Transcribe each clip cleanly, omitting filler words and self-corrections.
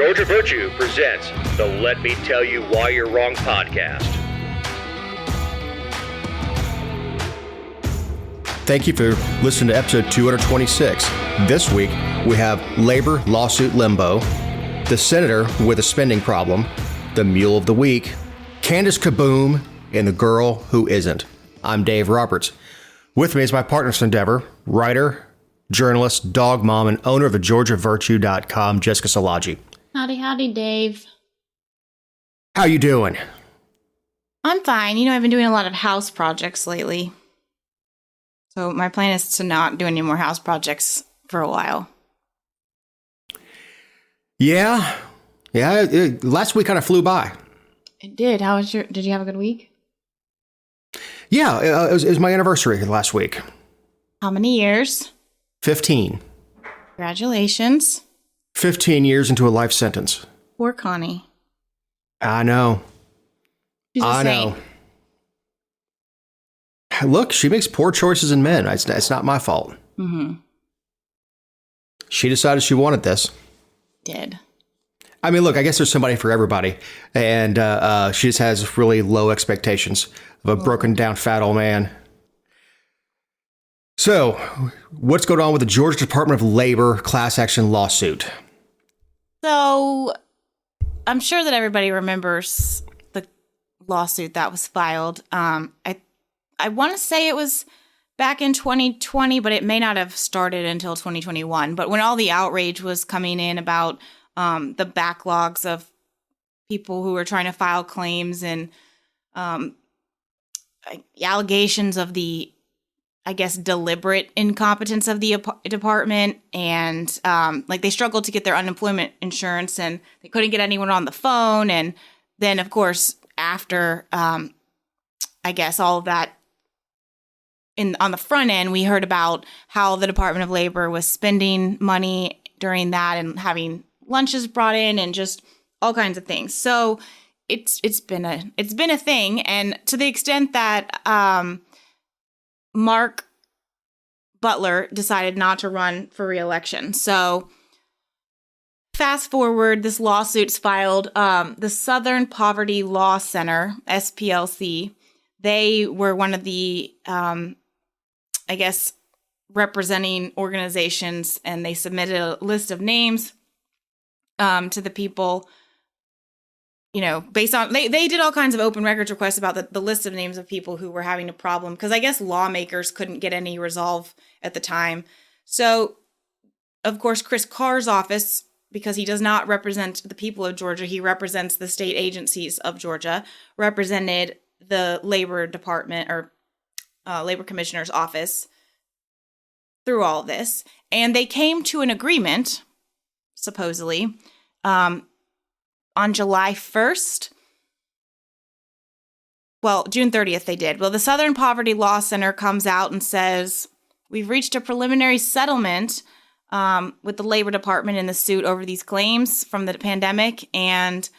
Georgia Virtue presents the Let Me Tell You Why You're Wrong podcast. Thank you for listening to episode 226. This week, we have labor lawsuit limbo, the senator with a spending problem, the Mule of the Week, Kandiss Kaboom, and the girl who isn't. I'm Dave Roberts. With me is my partner in endeavor, writer, journalist, dog mom, and owner of the GeorgiaVirtue.com, Jessica Szilagyi. Howdy, Dave. How you doing? I'm fine. I've been doing a lot of house projects lately. So my plan is to not do any more house projects for a while. Yeah. Last week kind of flew by. It did. Did you have a good week? Yeah, it was my anniversary last week. How many years? 15. Congratulations. 15 years into a life sentence. Poor Connie. I know. She's a saint. Look, she makes poor choices in men. It's not my fault. Mm-hmm. She decided she wanted this. Did. I mean, look, I guess there's somebody for everybody. And she just has really low expectations of a broken down fat old man. So, what's going on with the Georgia Department of Labor class action lawsuit? So, I'm sure that everybody remembers the lawsuit that was filed. I want to say it was back in 2020, but it may not have started until 2021. But when all the outrage was coming in about the backlogs of people who were trying to file claims and allegations of the, I guess, deliberate incompetence of the department, and they struggled to get their unemployment insurance, and they couldn't get anyone on the phone. And then, of course, after I guess all of that, on the front end, we heard about how the Department of Labor was spending money during that and having lunches brought in and just all kinds of things. So it's been a thing, and to the extent that Mark Butler decided not to run for re-election. So fast forward, this lawsuit's filed. The Southern Poverty Law Center, SPLC, they were one of the, I guess, representing organizations, and they submitted a list of names to the people, based on, they did all kinds of open records requests about the list of names of people who were having a problem, because I guess lawmakers couldn't get any resolve at the time. So, of course, Chris Carr's office, because he does not represent the people of Georgia, he represents the state agencies of Georgia, represented the Labor Department or Labor Commissioner's office through all of this. And they came to an agreement, supposedly, on July 1st. Well, June 30th they did. Well, the Southern Poverty Law Center comes out and says, we've reached a preliminary settlement with the Labor Department in the suit over these claims from the pandemic. And,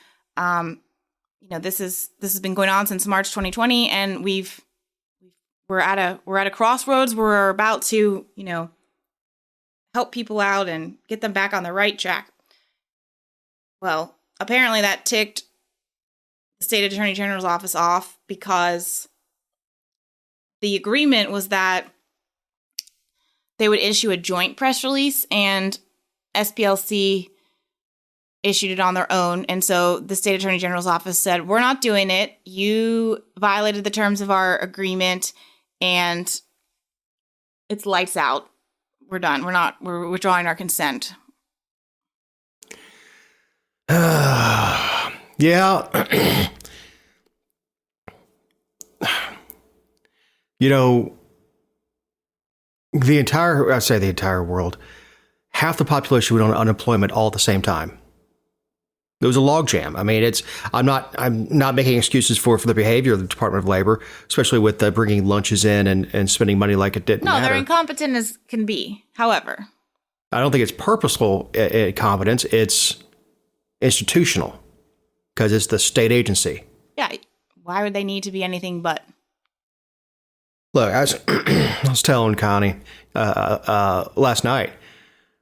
this has been going on since March 2020. And we're at a crossroads. We're about to, help people out and get them back on the right track. Well, apparently that ticked the state attorney general's office off, because the agreement was that they would issue a joint press release, and SPLC issued it on their own. And so the state attorney general's office said, we're not doing it. You violated the terms of our agreement, and it's lights out. We're done. We're withdrawing our consent. Yeah. The entire world, half the population went on unemployment all at the same time. It was a logjam. I mean, I'm not making excuses for the behavior of the Department of Labor, especially with bringing lunches in and spending money like it didn't matter. No, they're incompetent as can be. However, I don't think it's purposeful incompetence. It's institutional, because it's the state agency. Yeah. Why would they need to be anything but? Look, I was telling Connie last night,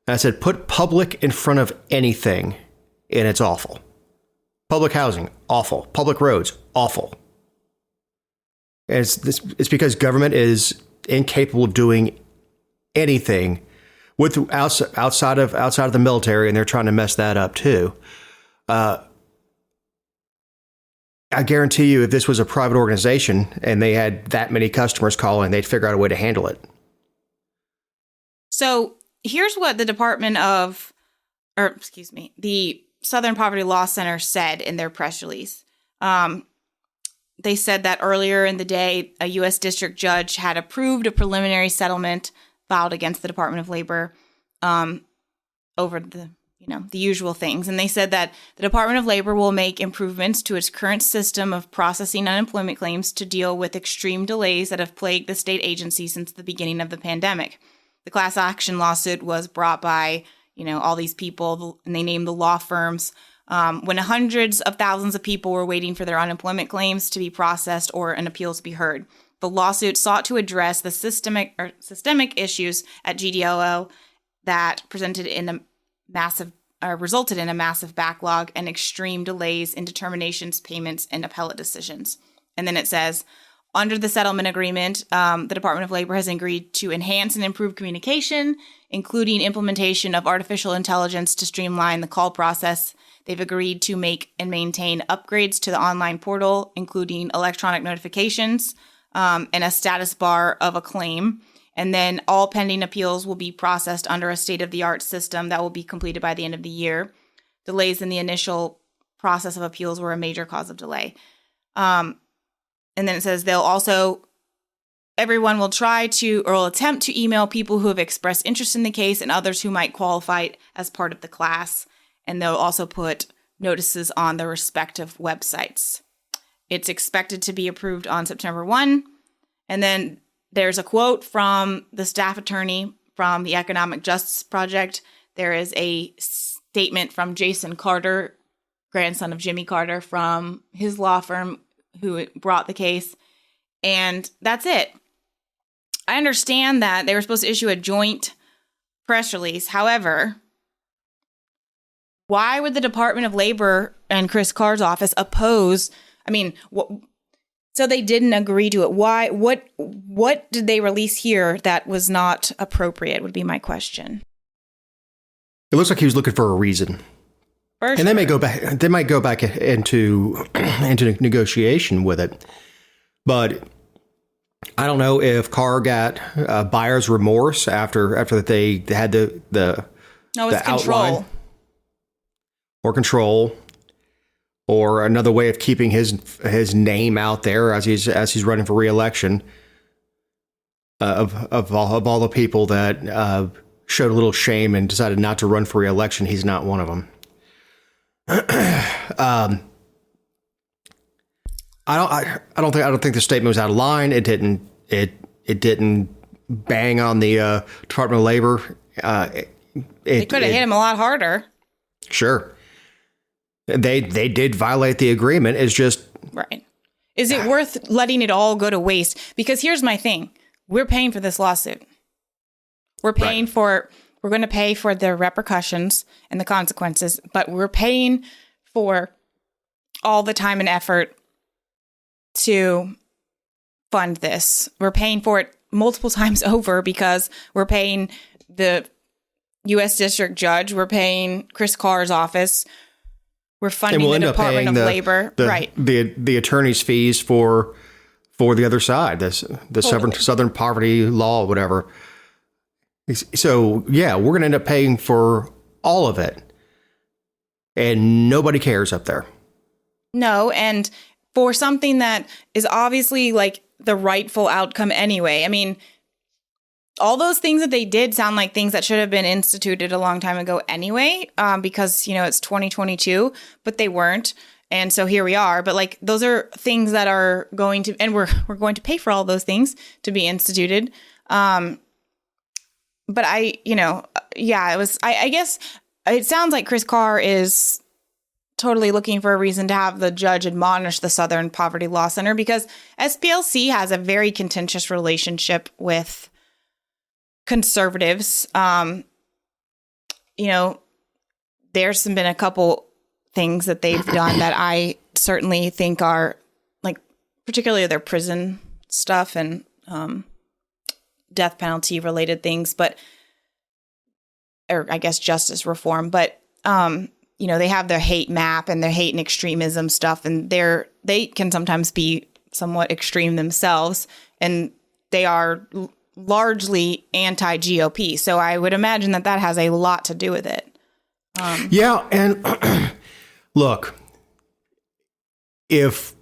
I said, put public in front of anything, and it's awful. Public housing, awful. Public roads, awful. And it's because government is incapable of doing anything with outside of the military, and they're trying to mess that up too. I guarantee you, if this was a private organization and they had that many customers calling, they'd figure out a way to handle it. So here's what the the Southern Poverty Law Center said in their press release. They said that earlier in the day, a U.S. district judge had approved a preliminary settlement filed against the Department of Labor over the usual things. And they said that the Department of Labor will make improvements to its current system of processing unemployment claims to deal with extreme delays that have plagued the state agency since the beginning of the pandemic. The class action lawsuit was brought by, all these people, and they named the law firms when hundreds of thousands of people were waiting for their unemployment claims to be processed or an appeal to be heard. The lawsuit sought to address the systemic issues at GDLO that resulted in a massive backlog and extreme delays in determinations, payments, and appellate decisions. And then it says, under the settlement agreement, the Department of Labor has agreed to enhance and improve communication, including implementation of artificial intelligence to streamline the call process. They've agreed to make and maintain upgrades to the online portal, including electronic notifications and a status bar of a claim. And then all pending appeals will be processed under a state-of-the-art system that will be completed by the end of the year. Delays in the initial process of appeals were a major cause of delay. And then it says everyone will try to or will attempt to email people who have expressed interest in the case and others who might qualify as part of the class. And they'll also put notices on their respective websites. It's expected to be approved on September 1. And then there's a quote from the staff attorney from the Economic Justice Project. There is a statement from Jason Carter, grandson of Jimmy Carter, from his law firm who brought the case. And that's it. I understand that they were supposed to issue a joint press release. However, why would the Department of Labor and Chris Carr's office oppose? So they didn't agree to it. Why? What did they release here that was not appropriate would be my question. It looks like he was looking for a reason. And they may go back. They might go back into negotiation with it. But I don't know if Carr got buyer's remorse after they had the it's control or control. Or another way of keeping his name out there as he's running for re-election of all the people that showed a little shame and decided not to run for re-election. He's not one of them. I don't think the statement was out of line. It didn't bang on the Department of Labor. They could have hit him a lot harder. Sure. They did violate the agreement. It's just right. Is it worth letting it all go to waste? Because here's my thing: we're paying for this lawsuit. We're paying for. We're going to pay for the repercussions and the consequences, but we're paying for all the time and effort to fund this. We're paying for it multiple times over because we're paying the U.S. District Judge. We're paying Chris Carr's office. We're funding the Department of Labor, right? The attorney's fees for the other side, the Southern Poverty Law, whatever. So yeah, we're going to end up paying for all of it, and nobody cares up there. No, and for something that is obviously like the rightful outcome anyway. I mean, all those things that they did sound like things that should have been instituted a long time ago anyway, because, it's 2022, but they weren't. And so here we are. But like, those are things that are going to, and we're going to pay for all those things to be instituted. But I guess it sounds like Chris Carr is totally looking for a reason to have the judge admonish the Southern Poverty Law Center because SPLC has a very contentious relationship with conservatives. There's been a couple things that they've done that I certainly think are, like, particularly their prison stuff and death penalty related things, or I guess justice reform. But, they have their hate map and their hate and extremism stuff, and they can sometimes be somewhat extreme themselves, and they are largely anti-GOP. So I would imagine that has a lot to do with it. Yeah, and look, if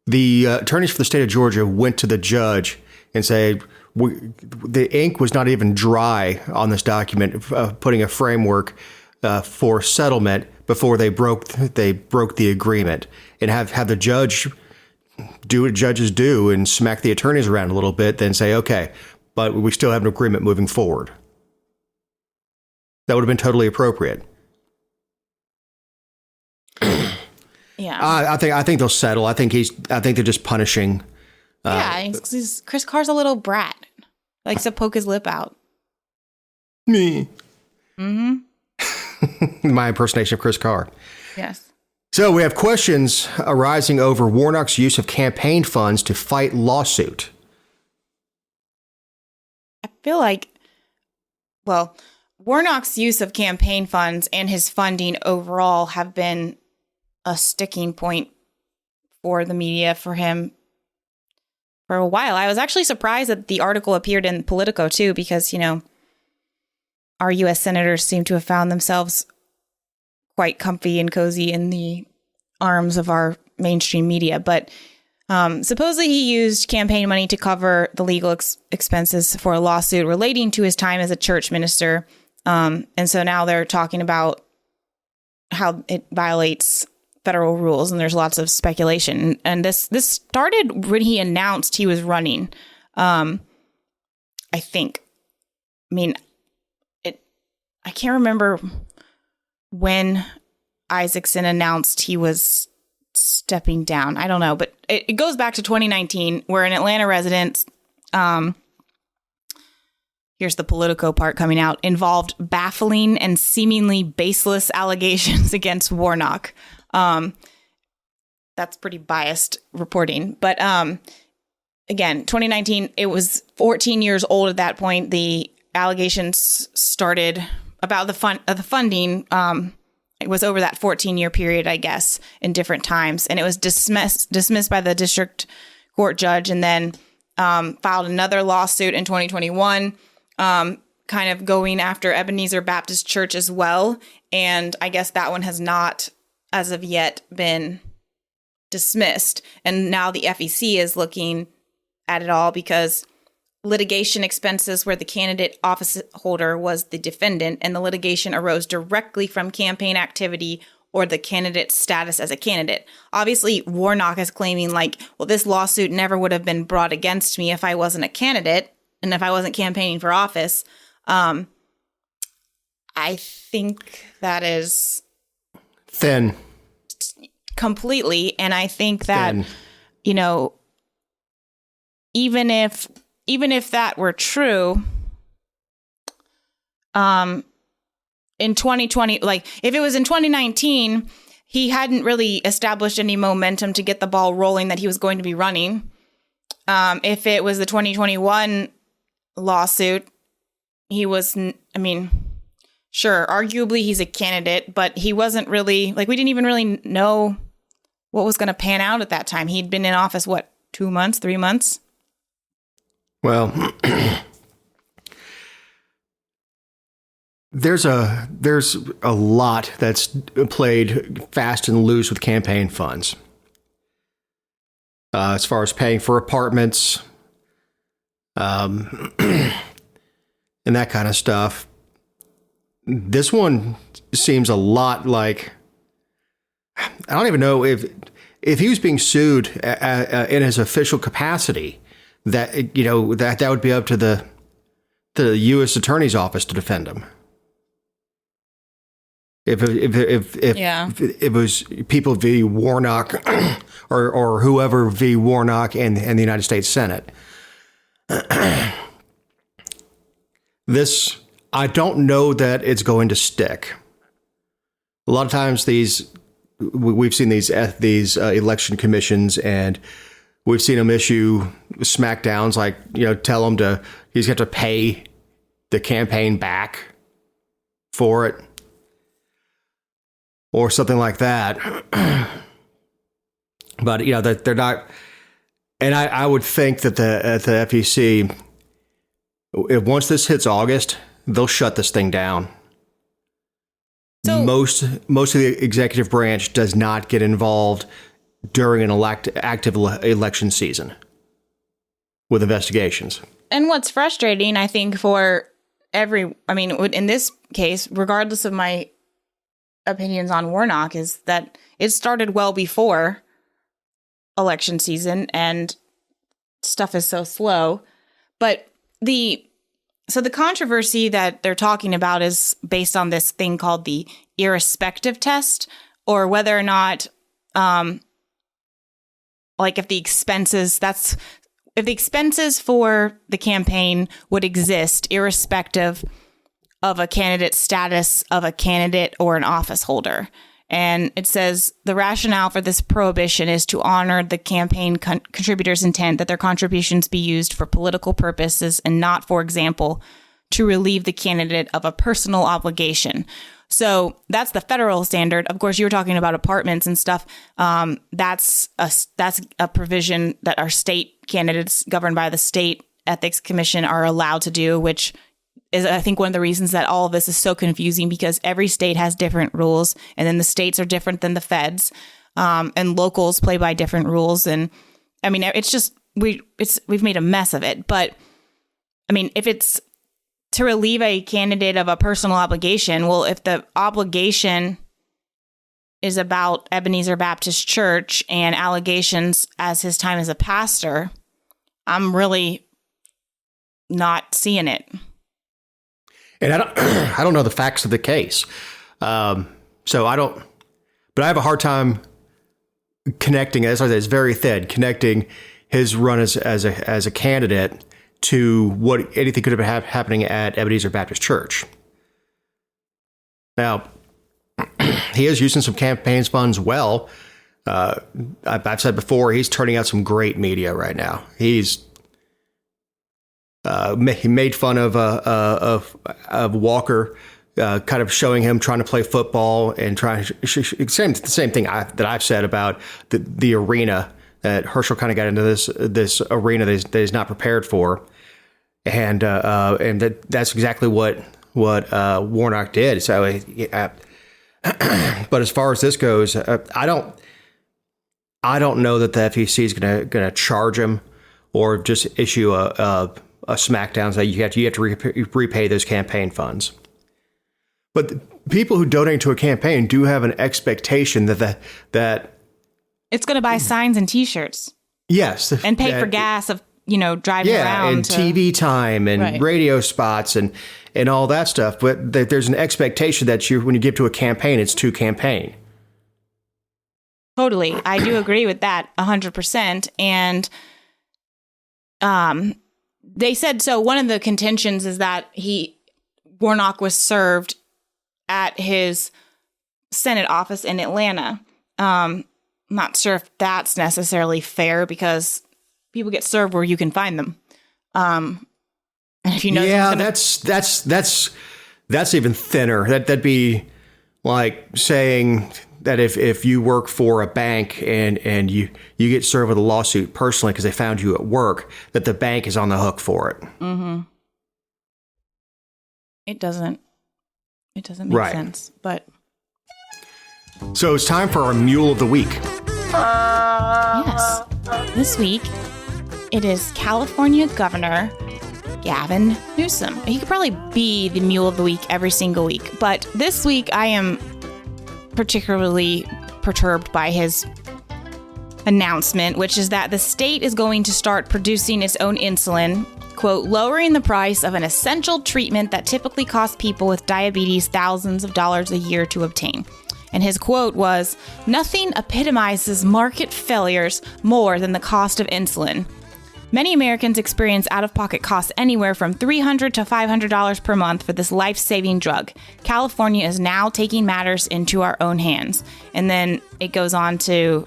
the attorneys for the state of Georgia went to the judge and say, the ink was not even dry on this document, putting a framework for settlement before they broke the agreement, and have the judge do what judges do and smack the attorneys around a little bit, then say, okay, but we still have an agreement moving forward. That would have been totally appropriate. Yeah, I think they'll settle. I think they're just punishing. Chris Carr's a little brat. Likes to poke his lip out. Me. Mm-hmm. My impersonation of Chris Carr. Yes. So we have questions arising over Warnock's use of campaign funds to fight lawsuit. I feel like, Warnock's use of campaign funds and his funding overall have been a sticking point for the media, for him, for a while. I was actually surprised that the article appeared in Politico too, because, our U.S. senators seem to have found themselves quite comfy and cozy in the arms of our mainstream media. But supposedly he used campaign money to cover the legal expenses for a lawsuit relating to his time as a church minister. And so now they're talking about how it violates federal rules, and there's lots of speculation. And this started when he announced he was running. I think. I can't remember when Isaacson announced he was stepping down. I don't know, but it goes back to 2019, where an Atlanta resident, here's the Politico part coming out, involved baffling and seemingly baseless allegations against Warnock. That's pretty biased reporting. But again, 2019, it was 14 years old at that point. The allegations started about the funding. It was over that 14-year period, I guess, in different times. And it was dismissed by the district court judge, and then filed another lawsuit in 2021, kind of going after Ebenezer Baptist Church as well. And I guess that one has not, as of yet, been dismissed. And now the FEC is looking at it all, because litigation expenses where the candidate office holder was the defendant, and the litigation arose directly from campaign activity or the candidate's status as a candidate. Obviously, Warnock is claiming, this lawsuit never would have been brought against me if I wasn't a candidate and if I wasn't campaigning for office. I think that is thin. Completely. And I think that, thin. Even if that were true, in 2020, if it was in 2019, he hadn't really established any momentum to get the ball rolling that he was going to be running. If it was the 2021 lawsuit, he was, sure, arguably he's a candidate, but he wasn't really, we didn't even really know what was going to pan out at that time. He'd been in office, 2 months, 3 months? Well, there's a lot that's played fast and loose with campaign funds. As far as paying for apartments, and that kind of stuff. This one seems a lot like, I don't even know if he was being sued in his official capacity, that that would be up to the U.S. Attorney's Office to defend him. If it was people v. Warnock or whoever v. Warnock and the United States Senate. This, I don't know that it's going to stick. A lot of times these we've seen these election commissions, and we've seen them issue smackdowns, like, tell him he's got to pay the campaign back for it or something like that. But, that they're not. And I would think that the FEC, if once this hits August, they'll shut this thing down. So, most of the executive branch does not get involved during an active election season with investigations. And what's frustrating, I think, for in this case, regardless of my opinions on Warnock, is that it started well before election season and stuff is so slow. But the controversy that they're talking about is based on this thing called the irrespective test, or whether or not, if the expenses for the campaign would exist irrespective of a candidate's status of a candidate or an office holder. And it says the rationale for this prohibition is to honor the campaign contributors' intent that their contributions be used for political purposes and not, for example, to relieve the candidate of a personal obligation. So that's the federal standard. Of course, you were talking about apartments and stuff. That's a provision that our state candidates governed by the State Ethics Commission are allowed to do, which is, I think, one of the reasons that all of this is so confusing, because every state has different rules, and then the states are different than the feds, and locals play by different rules. And it's just we've made a mess of it. But if it's to relieve a candidate of a personal obligation, well, if the obligation is about Ebenezer Baptist Church and allegations as his time as a pastor, I'm really not seeing it. And I don't know the facts of the case. So I don't, but I have a hard time connecting, as I said, it's very thin, connecting his run as a candidate to what anything could have been happening at Ebenezer Baptist Church. Now, he is using some campaign funds well. I've said before, he's turning out some great media right now. He made fun of Walker, kind of showing him trying to play football and trying the same thing that I've said about the arena, that Herschel kind of got into this arena that he's not prepared for, and that's exactly what Warnock did. So, but as far as this goes, I don't know that the FEC is going to charge him or just issue a smackdown that you have to repay those campaign funds. But people who donate to a campaign do have an expectation that it's going to buy signs and T-shirts. Yes, and pay for gas of driving around. And TV time and radio spots and all that stuff. But there's an expectation that when you give to a campaign, it's to campaign. Totally, I do agree with that 100%. And they said so. One of the contentions is that Warnock was served at his Senate office in Atlanta. Not sure if that's necessarily fair, because people get served where you can find them. And if you know, that's even thinner. That'd be like saying that if you work for a bank and you get served with a lawsuit personally because they found you at work, that the bank is on the hook for it. Mm-hmm. It doesn't make sense, but. So it's time for our Mule of the Week. Yes. This week, it is California Governor Gavin Newsom. He could probably be the Mule of the Week every single week, but this week I am particularly perturbed by his announcement, which is that the state is going to start producing its own insulin, quote, lowering the price of an essential treatment that typically costs people with diabetes thousands of dollars a year to obtain. And his quote was, "Nothing epitomizes market failures more than the cost of insulin." Many Americans experience out-of-pocket costs anywhere from $300 to $500 per month for this life-saving drug. California is now taking matters into our own hands. And then it goes on to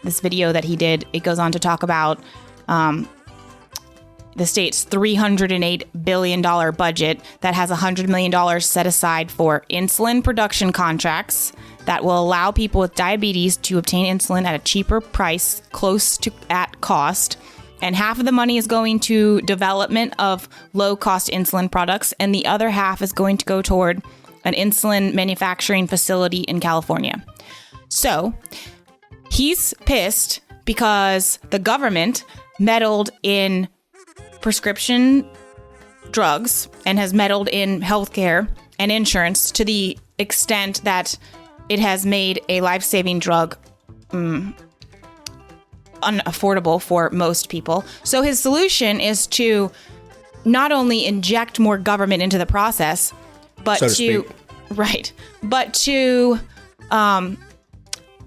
this video that he did. It goes on to talk about the state's $308 billion budget that has $100 million set aside for insulin production contracts that will allow people with diabetes to obtain insulin at a cheaper price, close to at cost. And half of the money is going to development of low-cost insulin products, and the other half is going to go toward an insulin manufacturing facility in California. So he's pissed because the government meddled in prescription drugs and has meddled in healthcare and insurance to the extent that it has made a life-saving drug unaffordable for most people. So his solution is to not only inject more government into the process, but to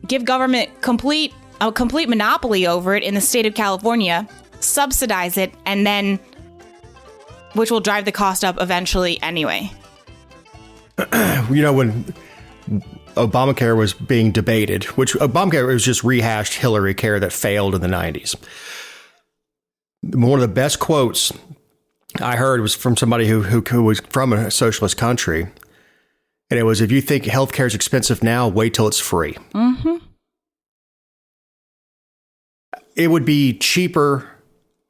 give government a complete monopoly over it in the state of California, subsidize it, and then which will drive the cost up eventually anyway. You know, when Obamacare was being debated, which Obamacare was just rehashed Hillary care that failed in the 90s. One of the best quotes I heard was from somebody who was from a socialist country. And it was, if you think healthcare is expensive now, wait till it's free. Mm-hmm. It would be cheaper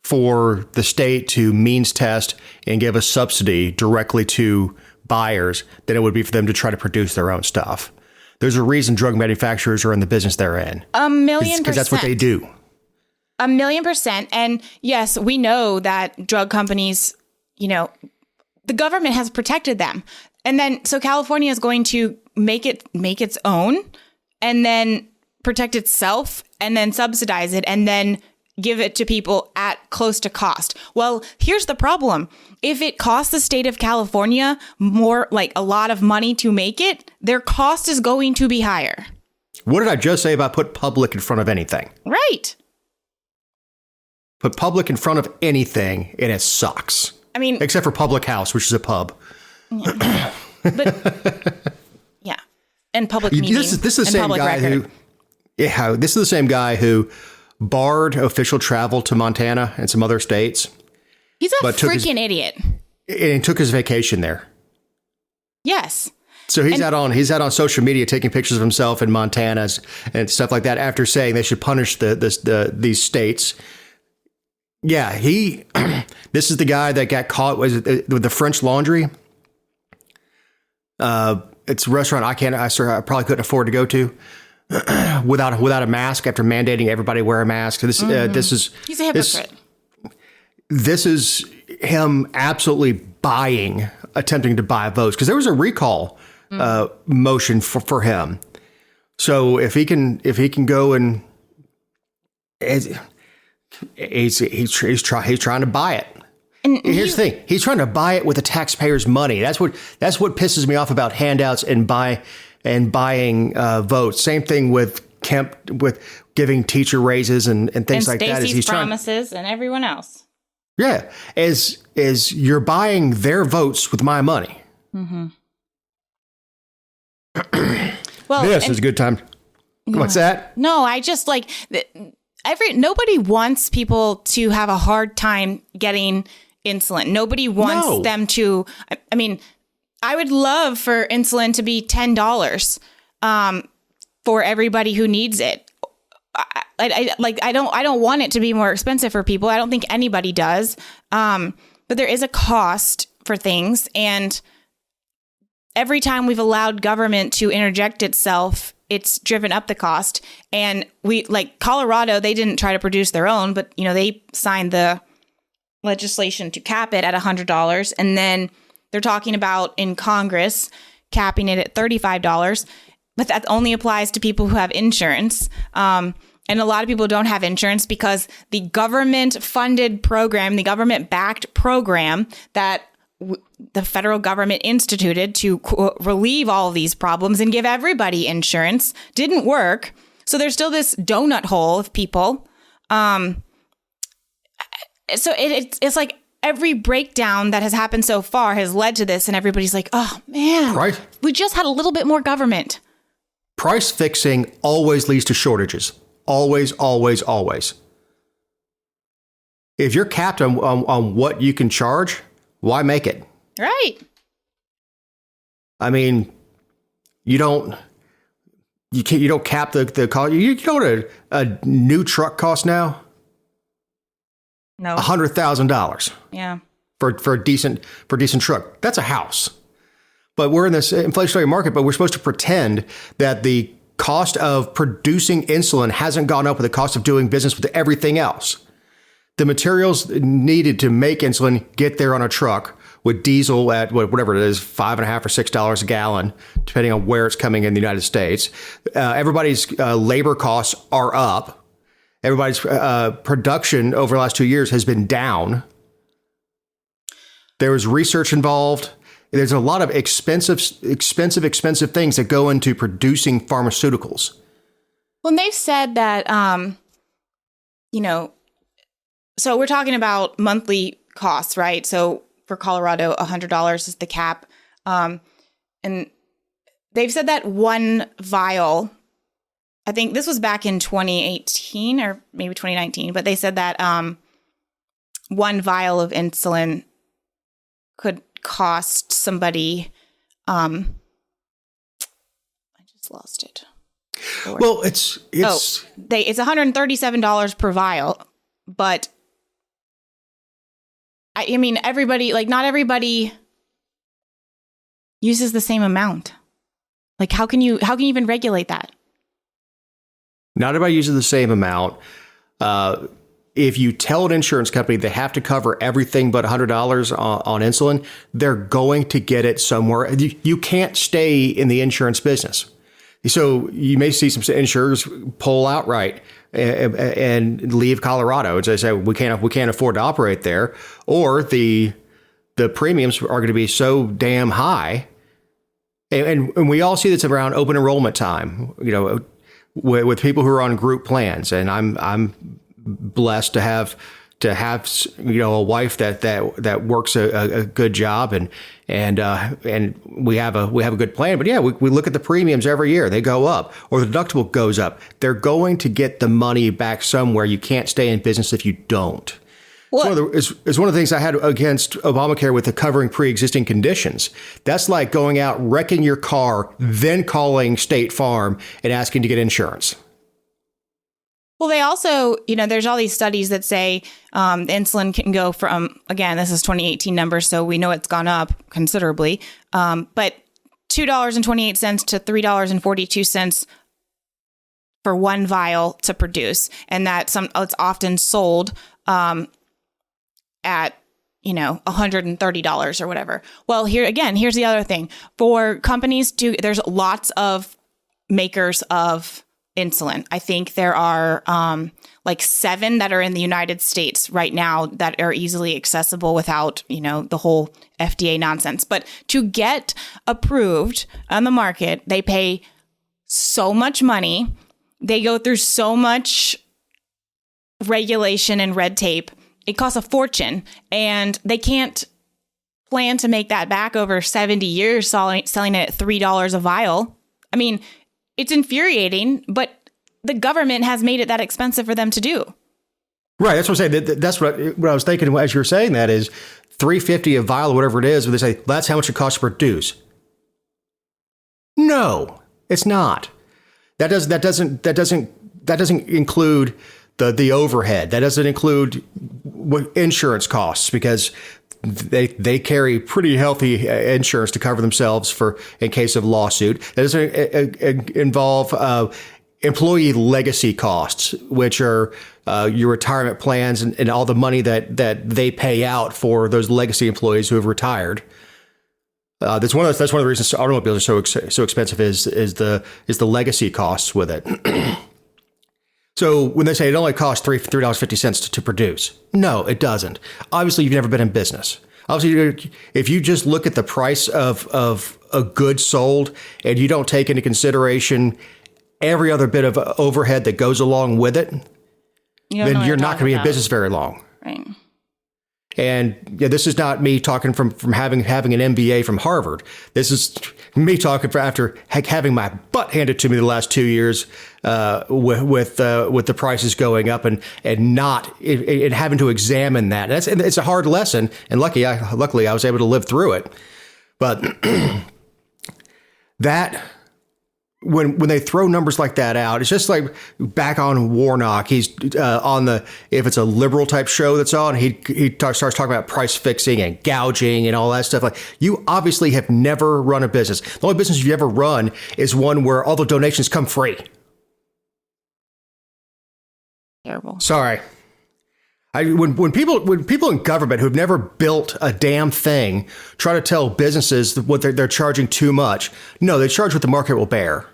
for the state to means test and give a subsidy directly to buyers than it would be for them to try to produce their own stuff. There's a reason drug manufacturers are in the business they're in. 1,000,000%. Because that's what they do. 1,000,000%. And yes, we know that drug companies, you know, the government has protected them. And then so California is going to make its own and then protect itself and then subsidize it and then give it to people at close to cost. Well, here's the problem. If it costs the state of California more, like a lot of money to make it, their cost is going to be higher. What did I just say about put public in front of anything? Right. Put public in front of anything and it sucks. I mean, except for Public House, which is a pub. Yeah. But yeah. And public meeting. This is the same guy record. This is the same guy who barred official travel to Montana and some other states. He's a freaking idiot. And took his vacation there. Yes. So he's out on social media taking pictures of himself in Montana and stuff like that after saying they should punish these states. Yeah, this is the guy that got caught with the French Laundry. It's a restaurant I probably couldn't afford to go to. Without a mask after mandating everybody wear a mask. This is he's a hypocrite. This is him absolutely attempting to buy votes because there was a recall motion for him. So if he can go and he's trying to buy it. And here's the thing: he's trying to buy it with the taxpayers' money. That's what pisses me off about handouts and buying votes. Same thing with Kemp, with giving teacher raises and things like that. Stacey's promises and everyone else. Yeah, is you're buying their votes with my money. Mm-hmm. Well, this is a good time. What's that? No, I just like nobody wants people to have a hard time getting insulin. Nobody wants them to. I mean, I would love for insulin to be $10 for everybody who needs it. I don't want it to be more expensive for people. I don't think anybody does. But there is a cost for things, and every time we've allowed government to interject itself, it's driven up the cost. And Colorado, they didn't try to produce their own, but they signed the legislation to cap it at $100, and then they're talking about in Congress capping it at $35, but that only applies to people who have insurance. And a lot of people don't have insurance because the government-funded program, the government-backed program that the federal government instituted to relieve all of these problems and give everybody insurance didn't work. So there's still this donut hole of people. so it's like every breakdown that has happened so far has led to this, and everybody's like, oh man, we just had a little bit more government. Price fixing always leads to shortages. Always, always, always. If you're capped on what you can charge, why make it? Right. I mean, you don't cap the cost. You know what a new truck costs now? No. $100,000. Yeah. For a decent truck. That's a house. But we're in this inflationary market, but we're supposed to pretend that the cost of producing insulin hasn't gone up with the cost of doing business with everything else. The materials needed to make insulin get there on a truck with diesel at whatever it is, $5.50 or $6 a gallon, depending on where it's coming in the United States. Everybody's labor costs are up. Everybody's production over the last 2 years has been down. There was research involved. There's a lot of expensive things that go into producing pharmaceuticals. Well, and they've said that, so we're talking about monthly costs, right? So for Colorado, $100 is the cap. And they've said that one vial, I think this was back in 2018 or maybe 2019, but they said that one vial of insulin could cost somebody, I just lost it. Well, it's $137 per vial, but I mean, everybody, like, not everybody uses the same amount. Like, how can you even regulate that? Not everybody uses the same amount. If you tell an insurance company they have to cover everything but $100 on insulin, they're going to get it somewhere. You can't stay in the insurance business. So you may see some insurers pull outright and leave Colorado and say we can't afford to operate there, or the premiums are going to be so damn high. And we all see this around open enrollment time, with people who are on group plans. And I'm blessed to have a wife that works a good job and we have a good plan. But yeah, we look at the premiums every year. They go up, or the deductible goes up. They're going to get the money back somewhere. You can't stay in business if you don't. It's one of the things I had against Obamacare with the covering pre-existing conditions. That's like going out, wrecking your car, then calling State Farm and asking to get insurance. Well, they also, there's all these studies that say insulin can go from, again, this is 2018 numbers, so we know it's gone up considerably, but $2.28 to $3.42 for one vial to produce. And that it's often sold at, $130 or whatever. Well, here's the other thing. For companies there's lots of makers of insulin. I think there are 7 that are in the United States right now that are easily accessible without, the whole FDA nonsense. But to get approved on the market, they pay so much money. They go through so much regulation and red tape. It costs a fortune, and they can't plan to make that back over 70 years selling it at $3 a vial. I mean, it's infuriating, but the government has made it that expensive for them to do. Right. That's what I'm saying. That's what I was thinking as you were saying that is $3.50 a vial or whatever it is. Where they say that's how much it costs to produce. No, it's not. That doesn't include the overhead. That doesn't include insurance costs, because they carry pretty healthy insurance to cover themselves in case of lawsuit. That doesn't involve employee legacy costs, which are your retirement plans and all the money that they pay out for those legacy employees who have retired. That's one of the reasons automobiles are so expensive is the legacy costs with it. So when they say it only costs $3.50 to produce, no, it doesn't. Obviously, you've never been in business. Obviously, if you just look at the price of a good sold and you don't take into consideration every other bit of overhead that goes along with it, then you're not going to be in business very long. Right. And yeah, this is not me talking from having an MBA from Harvard. This is me talking after having my butt handed to me the last 2 years with the prices going up and having to examine that. And it's a hard lesson. And luckily, I was able to live through it. But that. When they throw numbers like that out, it's just like back on Warnock. He's if it's a liberal type show that's on, he starts talking about price fixing and gouging and all that stuff. Like, you obviously have never run a business. The only business you've ever run is one where all the donations come free. Terrible. Sorry. When people in government who've never built a damn thing try to tell businesses what they're charging too much, no, they charge what the market will bear.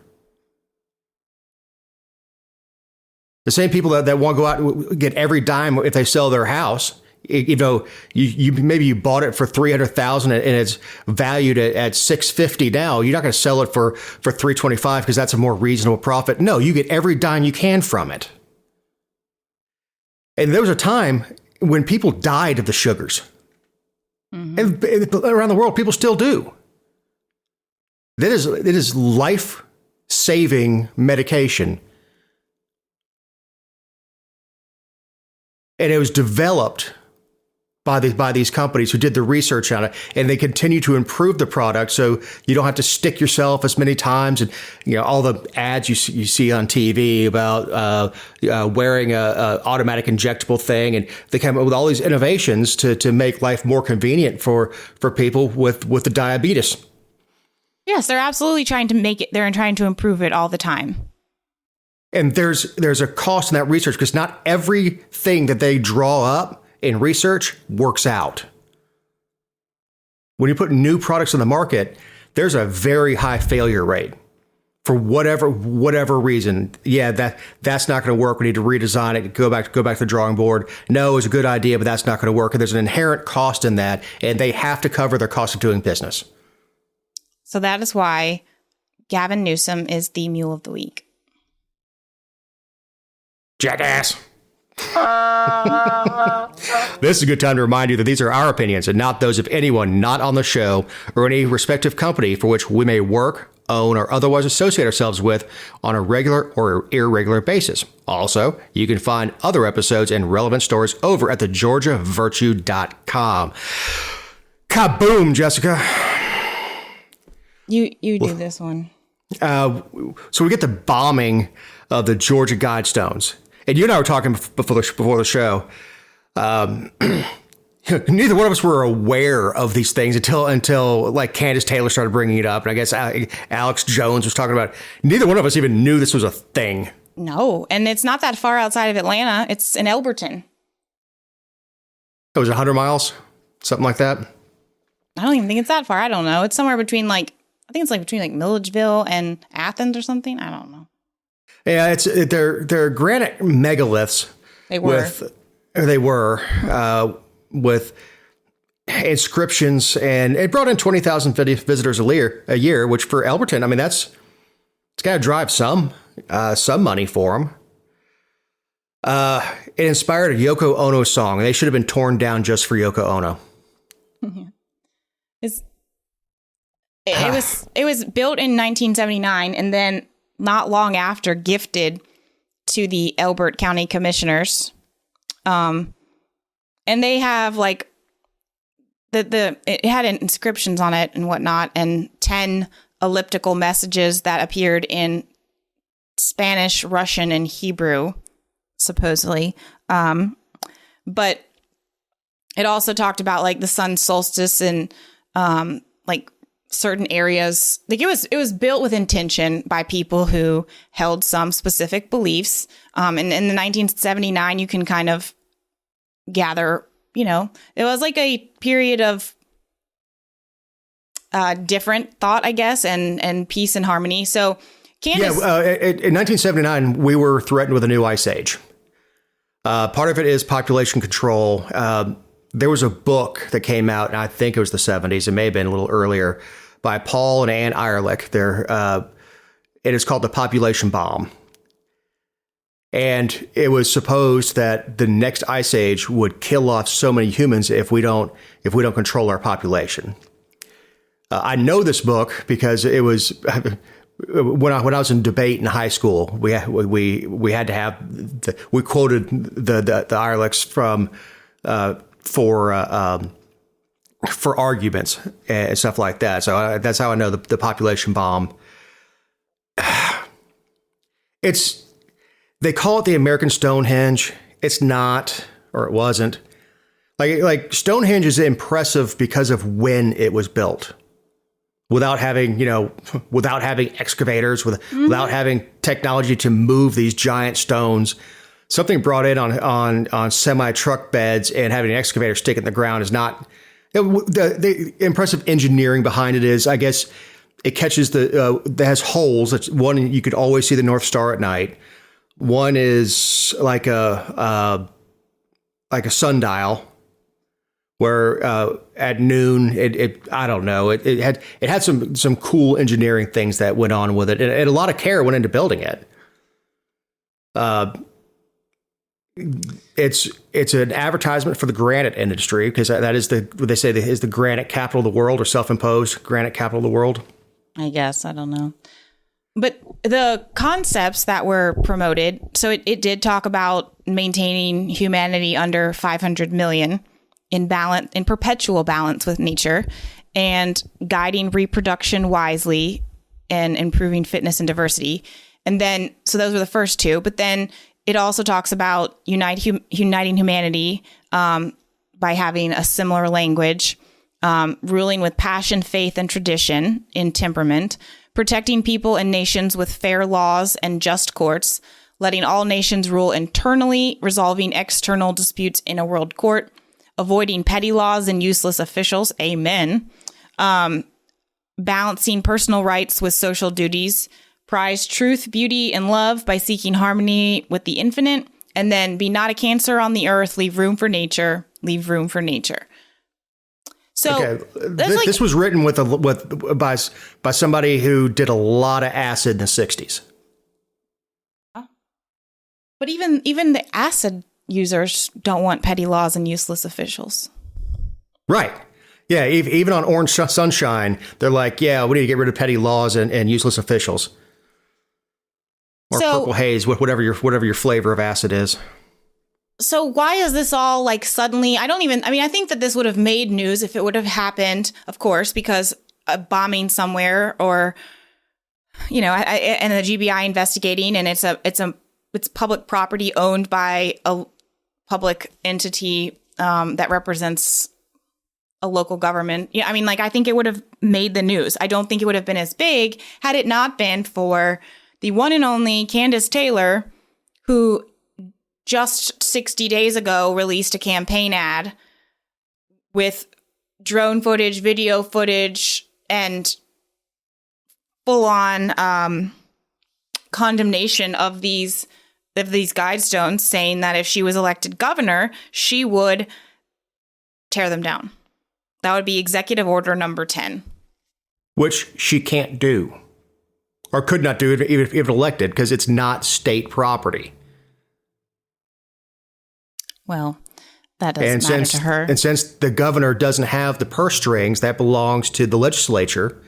The same people that want to go out and get every dime if they sell their house, you maybe you bought it for $300,000 and it's valued at $650 now. You're not going to sell it for $325 because that's a more reasonable profit. No, you get every dime you can from it. And there was a time when people died of the sugars. Mm-hmm. And around the world, people still do. It is life-saving medication. And it was developed by these companies who did the research on it, and they continue to improve the product so you don't have to stick yourself as many times. And all the ads you see on TV about wearing a automatic injectable thing, and they come up with all these innovations to make life more convenient for people with the diabetes. Yes, they're absolutely trying to make it. They're trying to improve it all the time. And there's a cost in that research because not everything that they draw up in research works out. When you put new products on the market, there's a very high failure rate for whatever reason. Yeah, that's not going to work. We need to redesign it. Go back to the drawing board. No, it's a good idea, but that's not going to work. And there's an inherent cost in that, and they have to cover their cost of doing business. So that is why Gavin Newsom is the Mule of the Week. Jackass. This is a good time to remind you that these are our opinions and not those of anyone not on the show or any respective company for which we may work, own, or otherwise associate ourselves with on a regular or irregular basis. Also, you can find other episodes and relevant stories over at thegeorgiavirtue.com. Kaboom, Jessica. You do this one. So we get the bombing of the Georgia Guidestones. And you and I were talking before the show. Neither one of us were aware of these things until like Kandiss Taylor started bringing it up. And I guess Alex Jones was talking about it. Neither one of us even knew this was a thing. No, and it's not that far outside of Atlanta. It's in Elberton. It was 100 miles, something like that. I don't even think it's that far. I don't know. It's somewhere between between Milledgeville and Athens or something. I don't know. Yeah, they're granite megaliths. They were with inscriptions, and it brought in 20,000 visitors a year, which for Elberton, I mean, it's got to drive some money for them. It inspired a Yoko Ono song. They should have been torn down just for Yoko Ono. It was built in 1979, and then not long after gifted to the Elbert County Commissioners. And they have like it had inscriptions on it and whatnot, and 10 elliptical messages that appeared in Spanish, Russian, and Hebrew, supposedly. But it also talked about like the sun solstice and like certain areas. Like it was built with intention by people who held some specific beliefs. And in the 1979, you can kind of gather, it was like a period of different thought, I guess, and peace and harmony. So Kandiss, in 1979, we were threatened with a new ice age. Part of it is population control. There was a book that came out, and I think it was the 70s. It may have been a little earlier, by Paul and Ann Ehrlich. It is called The Population Bomb. And it was supposed that the next ice age would kill off so many humans if we don't control our population. I know this book because it was when I was in debate in high school. We had to have we quoted the Ehrlichs from for arguments and stuff like that. So that's how I know the population bomb. They call it the American Stonehenge. It's not, or it wasn't. Like Stonehenge is impressive because of when it was built. Without having excavators, without having technology to move these giant stones, something brought in on semi truck beds and having an excavator stick in the ground is not. The impressive engineering behind it is, I guess, it catches that has holes. It's one, you could always see the North Star at night. One is like a sundial, where at noon I don't know, it had some cool engineering things that went on with it, and a lot of care went into building it. It's an advertisement for the granite industry, because that is what they say is the granite capital of the world, or self-imposed granite capital of the world. I guess, I don't know. But the concepts that were promoted, so it did talk about maintaining humanity under 500 million in perpetual balance with nature, and guiding reproduction wisely and improving fitness and diversity. And then, so those were the first two, but then it also talks about uniting humanity by having a similar language, ruling with passion, faith, and tradition in temperament, protecting people and nations with fair laws and just courts, letting all nations rule internally, resolving external disputes in a world court, avoiding petty laws and useless officials, amen, balancing personal rights with social duties, prize truth, beauty, and love by seeking harmony with the infinite, and then be not a cancer on the earth, leave room for nature, leave room for nature. So okay. This was written by somebody who did a lot of acid in the 60s. But even the acid users don't want petty laws and useless officials. Right. Yeah. Even on Orange Sunshine, they're like, yeah, we need to get rid of petty laws and useless officials. Or Purple Haze, whatever your flavor of acid is. So why is this all like suddenly? I think that this would have made news if it would have happened, of course, because a bombing somewhere, or, and the GBI investigating, and it's public property owned by a public entity that represents a local government. Yeah, I think it would have made the news. I don't think it would have been as big had it not been for the one and only Kandiss Taylor, who just 60 days ago released a campaign ad with drone footage, video footage, and full-on condemnation of these guidestones, saying that if she was elected governor, she would tear them down. That would be Executive Order number 10. Which she can't do. Or could not do even if elected, because it's not state property. Well, that doesn't matter to her. And since the governor doesn't have the purse strings, that belongs to the legislature,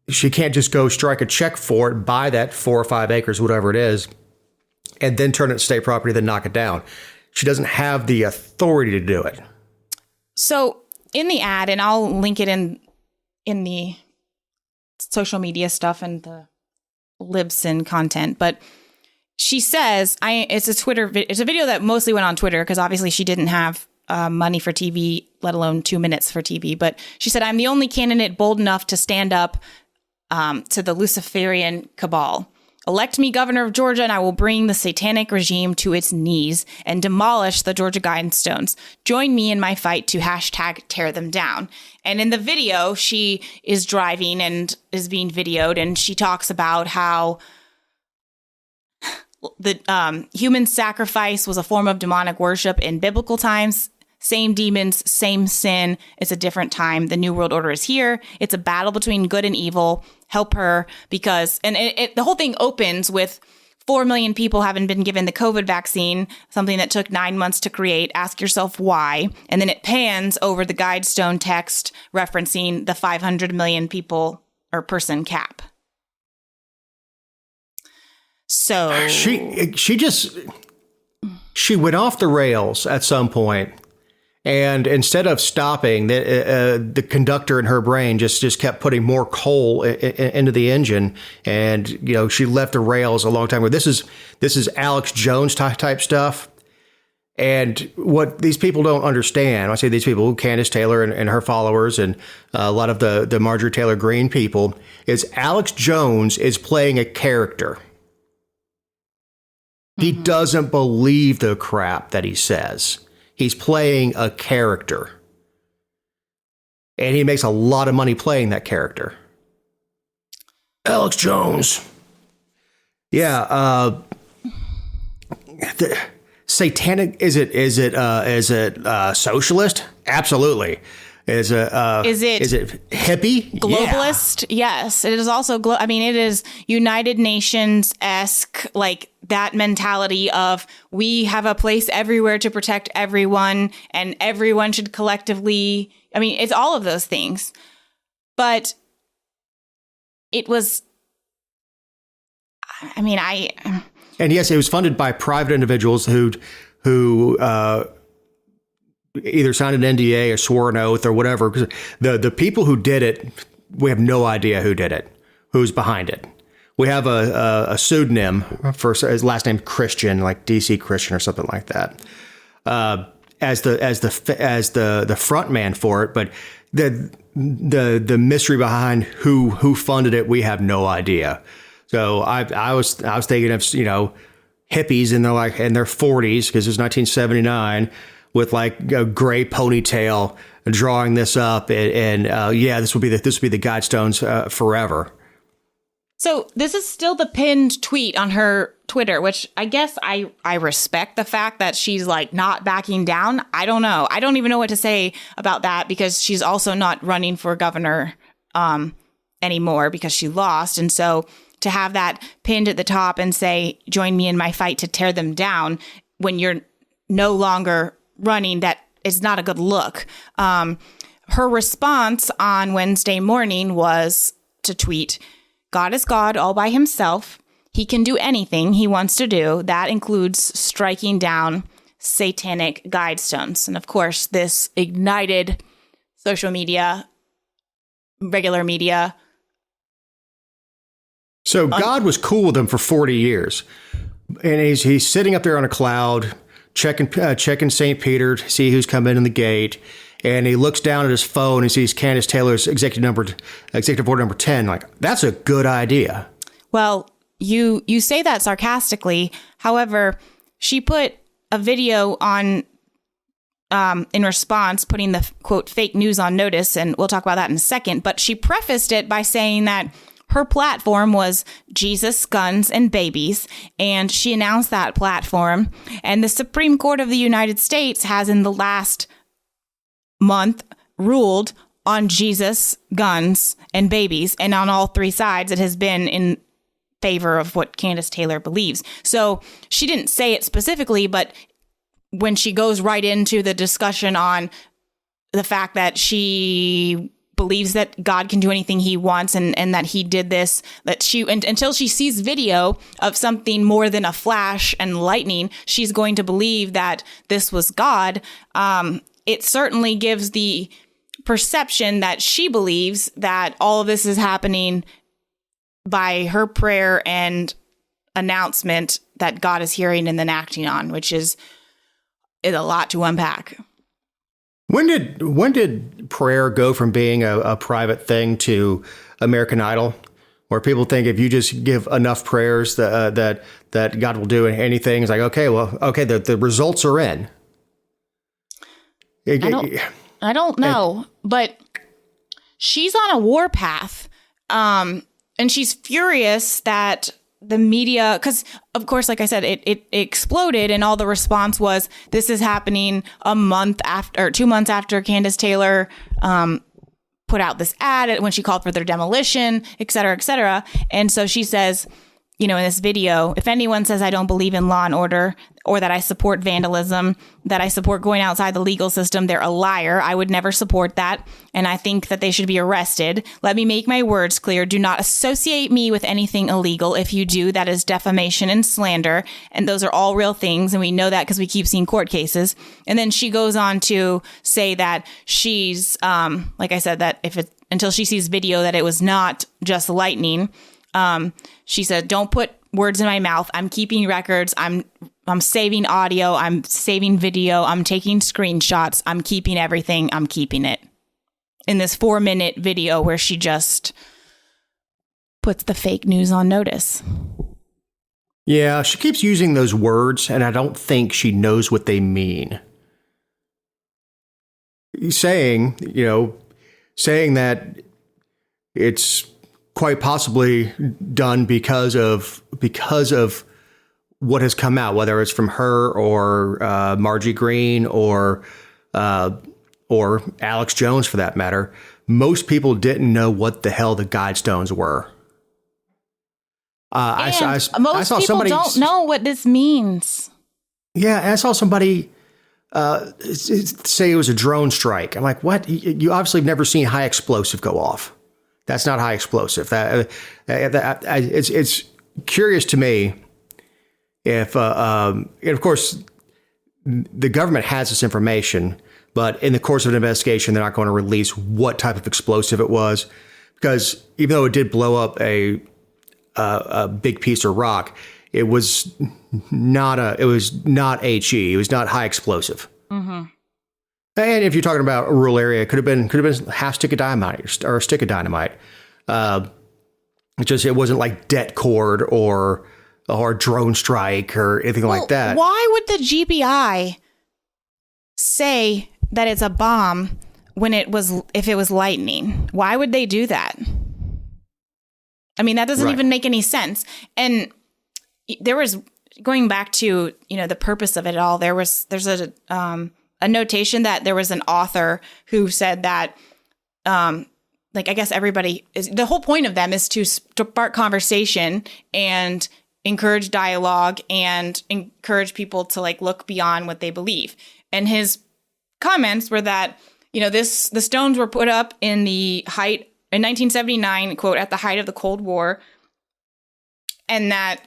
she can't just go strike a check for it, buy that 4 or 5 acres, whatever it is, and then turn it to state property, then knock it down. She doesn't have the authority to do it. So in the ad, and I'll link it in the social media stuff and the Libsyn content, but she says, it's a video that mostly went on Twitter, because obviously she didn't have money for TV, let alone 2 minutes for TV. But she said, I'm the only candidate bold enough to stand up to the Luciferian cabal. Elect me governor of Georgia, and I will bring the satanic regime to its knees and demolish the Georgia Guidestones. Join me in my fight to #tear them down. And in the video, she is driving and is being videoed, and she talks about how the human sacrifice was a form of demonic worship in biblical times. Same demons, same sin. It's a different time. The New World Order is here. It's a battle between good and evil. Help her, because, and the whole thing opens with 4 million people haven't been given the COVID vaccine, something that took 9 months to create. Ask yourself why. And then it pans over the Guidestone text referencing the 500 million people or person cap. So she went off the rails at some point. And instead of stopping, the conductor in her brain just kept putting more coal into the engine, and she left the rails a long time ago. This is Alex Jones type stuff, and what these people don't understand. I say these people, Kandiss Taylor and her followers, and a lot of the Marjorie Taylor Greene people, is Alex Jones is playing a character. He doesn't believe the crap that he says. He's playing a character. And he makes a lot of money playing that character. Alex Jones. Yeah. Satanic. Is it socialist? Absolutely. Is it hippie? Globalist? Yeah. Yes. It is also, it is United Nations-esque, like that mentality of we have a place everywhere to protect everyone and everyone should collectively, it's all of those things. But it was, and yes, it was funded by private individuals who either signed an NDA or swore an oath or whatever. Because the people who did it, we have no idea who did it, who's behind it. We have a pseudonym for his last name Christian, like DC Christian or something like that, as the front man for it. But the mystery behind who funded it, we have no idea. So I was thinking of hippies in their 40s, because it was 1979. With like a gray ponytail, drawing this up, and this would be the Guidestones forever. So this is still the pinned tweet on her Twitter, which I guess I respect the fact that she's like not backing down. I don't know. I don't even know what to say about that, because she's also not running for governor anymore because she lost, and so to have that pinned at the top and say, "Join me in my fight to tear them down," when you're no longer running, that is not a good look. Her response on Wednesday morning was to tweet, "God is God all by himself. He can do anything he wants to do. That includes striking down satanic Guidestones." And of course, this ignited social media, regular media. So God was cool with them for 40 years. And he's sitting up there on a cloud, checking St. Peter to see who's come in the gate, and he looks down at his phone and sees Kandiss Taylor's executive order number 10. Like, that's a good idea. Well, you say that sarcastically. However, she put a video on in response, putting the quote fake news on notice, and we'll talk about that in a second. But she prefaced it by saying that her platform was Jesus, guns, and babies, and she announced that platform. And the Supreme Court of the United States has, in the last month, ruled on Jesus, guns, and babies. And on all three sides, it has been in favor of what Kandiss Taylor believes. So she didn't say it specifically, but when she goes right into the discussion on the fact that she believes that God can do anything he wants, and that he did this, that until she sees video of something more than a flash and lightning, she's going to believe that this was God. It certainly gives the perception that she believes that all of this is happening by her prayer and announcement that God is hearing and then acting on, which is a lot to unpack. When did prayer go from being a private thing to American Idol, where people think if you just give enough prayers that God will do anything? It's like, okay, the results are in. I don't know, but she's on a warpath, and she's furious that the media, because of course, like I said, it exploded, and all the response was, this is happening a month after, or 2 months after Kandiss Taylor put out this ad when she called for their demolition, et cetera, et cetera. And so she says, in this video, if anyone says I don't believe in law and order or that I support vandalism, that I support going outside the legal system, they're a liar. I would never support that. And I think that they should be arrested. Let me make my words clear. Do not associate me with anything illegal. If you do, that is defamation and slander. And those are all real things. And we know that because we keep seeing court cases. And then she goes on to say that she's, like I said, that until she sees video that it was not just lightning. She said, don't put words in my mouth. I'm keeping records. I'm saving audio. I'm saving video. I'm taking screenshots. I'm keeping everything. I'm keeping it. In this 4-minute video where she just puts the fake news on notice. Yeah, she keeps using those words, and I don't think she knows what they mean. Saying that it's quite possibly done because of what has come out, whether it's from her or Margie Green or Alex Jones, for that matter. Most people didn't know what the hell the guidestones were. Most people don't know what this means. Yeah, I saw somebody say it was a drone strike. I'm like, what? You obviously have never seen high explosive go off. That's not high explosive. It's curious to me if, and of course, the government has this information, but in the course of an investigation, they're not going to release what type of explosive it was, because even though it did blow up a big piece of rock, it was not HE. It was not high explosive. Mm-hmm. And if you're talking about a rural area, it could have been half stick of dynamite or a stick of dynamite. It wasn't like det cord or drone strike or anything like that. Why would the GBI say that it's a bomb if it was lightning? Why would they do that? I mean, that doesn't even make any sense. And there was, going back to the purpose of it all, there's a notation that there was an author who said that, I guess the whole point of them is to spark conversation and encourage dialogue and encourage people to look beyond what they believe. And his comments were that, the stones were put up in 1979, quote, at the height of the Cold War, and that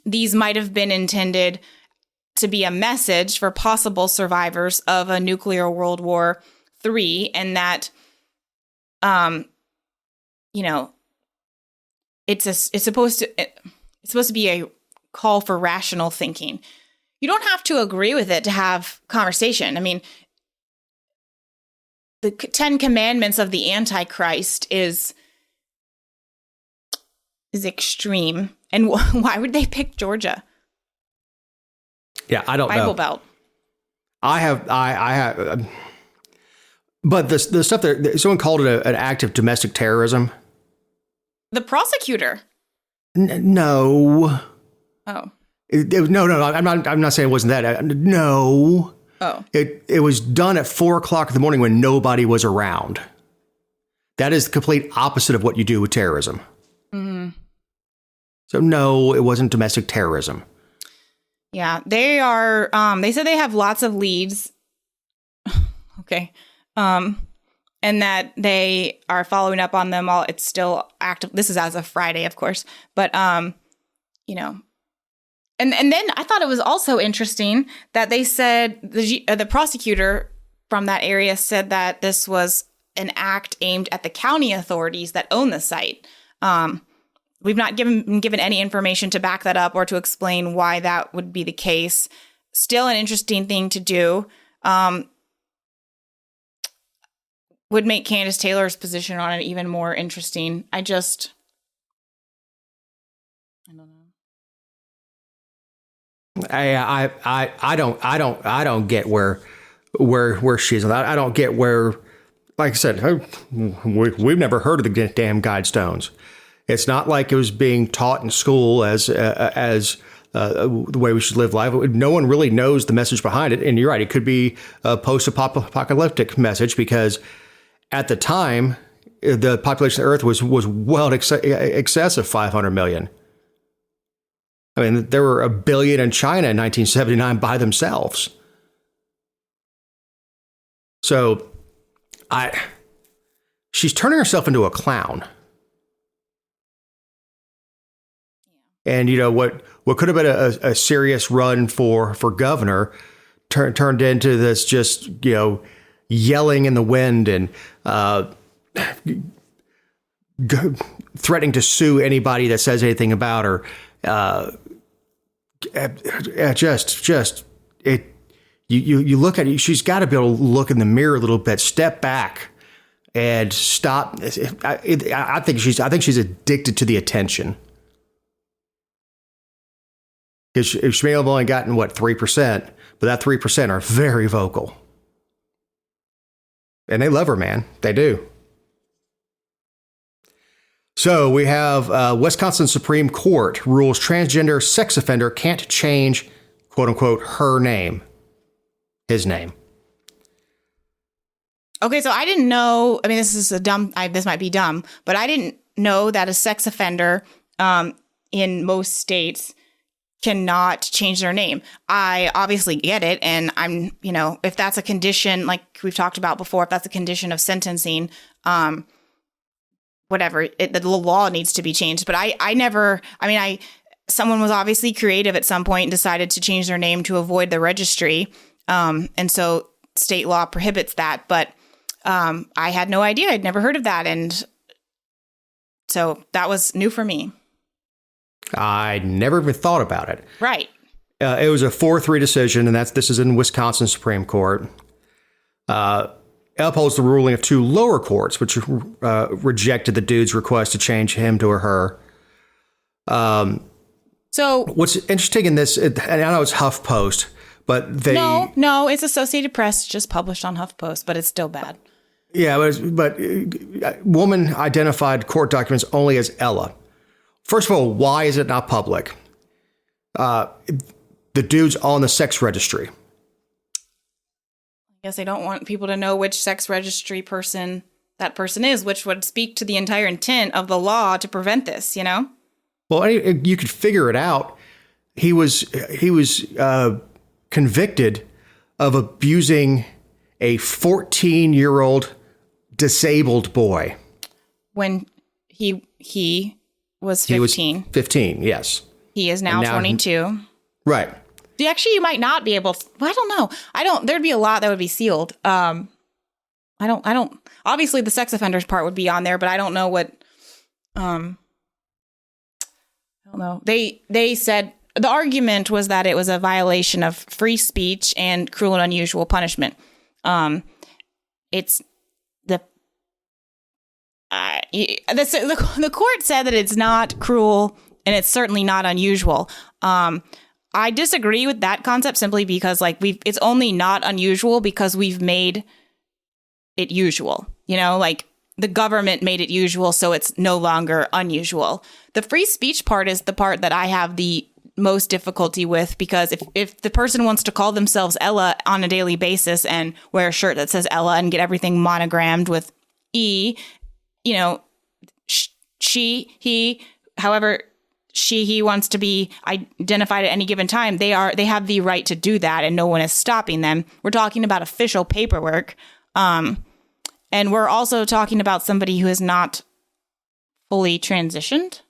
these might have been intended to be a message for possible survivors of a nuclear World War III, and that, it's supposed to be a call for rational thinking. You don't have to agree with it to have conversation. I mean, the 10 Commandments of the Antichrist is extreme, and why would they pick Georgia? Yeah, I don't know. Bible Belt. I have, but the stuff that someone called it an act of domestic terrorism. The prosecutor. No. Oh. No. I'm not saying it wasn't that. No. Oh. It was done at 4:00 in the morning when nobody was around. That is the complete opposite of what you do with terrorism. Mm-hmm. So no, it wasn't domestic terrorism. Yeah, they are. They said they have lots of leads. Okay. And that they are following up on them all. It's still active. This is as of Friday, of course. But, and then I thought it was also interesting that they said the prosecutor from that area said that this was an act aimed at the county authorities that own the site. We've not given any information to back that up or to explain why that would be the case. Still an interesting thing to do. Would make Kandiss Taylor's position on it even more interesting. I don't know. I don't get where she's on that. I don't get where, like I said, we've never heard of the damn Guidestones. It's not like it was being taught in school as the way we should live life. No one really knows the message behind it. And you're right, it could be a post-apocalyptic message, because at the time, the population of Earth was well in excess of 500 million. I mean, there were 1 billion in China in 1979 by themselves. So she's turning herself into a clown. And, what could have been a serious run for governor turned into this just, yelling in the wind and threatening to sue anybody that says anything about her. You look at it, she's got to be able to look in the mirror a little bit, step back and stop. I think she's addicted to the attention. Because she may have only gotten, 3%, but that 3% are very vocal. And they love her, man. They do. So we have Wisconsin Supreme Court rules transgender sex offender can't change, quote unquote, her name, his name. Okay, so I didn't know. I mean, this is this might be dumb, but I didn't know that a sex offender in most states cannot change their name. I obviously get it. And I'm, if that's a condition, like we've talked about before, if that's a condition of sentencing, whatever, the law needs to be changed. But someone was obviously creative at some point and decided to change their name to avoid the registry. And so state law prohibits that. But I had no idea. I'd never heard of that. And so that was new for me. I never even thought about it. Right. It was a 4-3 decision, and this is in Wisconsin Supreme Court. It upholds the ruling of 2 lower courts, which rejected the dude's request to change him to a her. So what's interesting in this, and I know it's HuffPost, but they... No, it's Associated Press, just published on HuffPost, but it's still bad. Yeah, but woman identified court documents only as Ella. First of all, why is it not public? The dude's on the sex registry. I guess they don't want people to know which sex registry person that person is, which would speak to the entire intent of the law to prevent this, Well, you could figure it out. He was convicted of abusing a 14-year-old disabled boy. When he was 15. He was 15, yes. He is now 22. Right. Actually, you might not be able to, I don't know. There'd be a lot that would be sealed. I don't, obviously the sex offenders part would be on there, but I don't know what, I don't know. They said the argument was that it was a violation of free speech and cruel and unusual punishment. The court said that it's not cruel and it's certainly not unusual. I disagree with that concept simply because it's only not unusual because we've made it usual. The government made it usual, so it's no longer unusual. The free speech part is the part that I have the most difficulty with, because if the person wants to call themselves Ella on a daily basis and wear a shirt that says Ella and get everything monogrammed with E, he wants to be identified at any given time, they have the right to do that, and no one is stopping them. We're talking about official paperwork. And we're also talking about somebody who is not fully transitioned.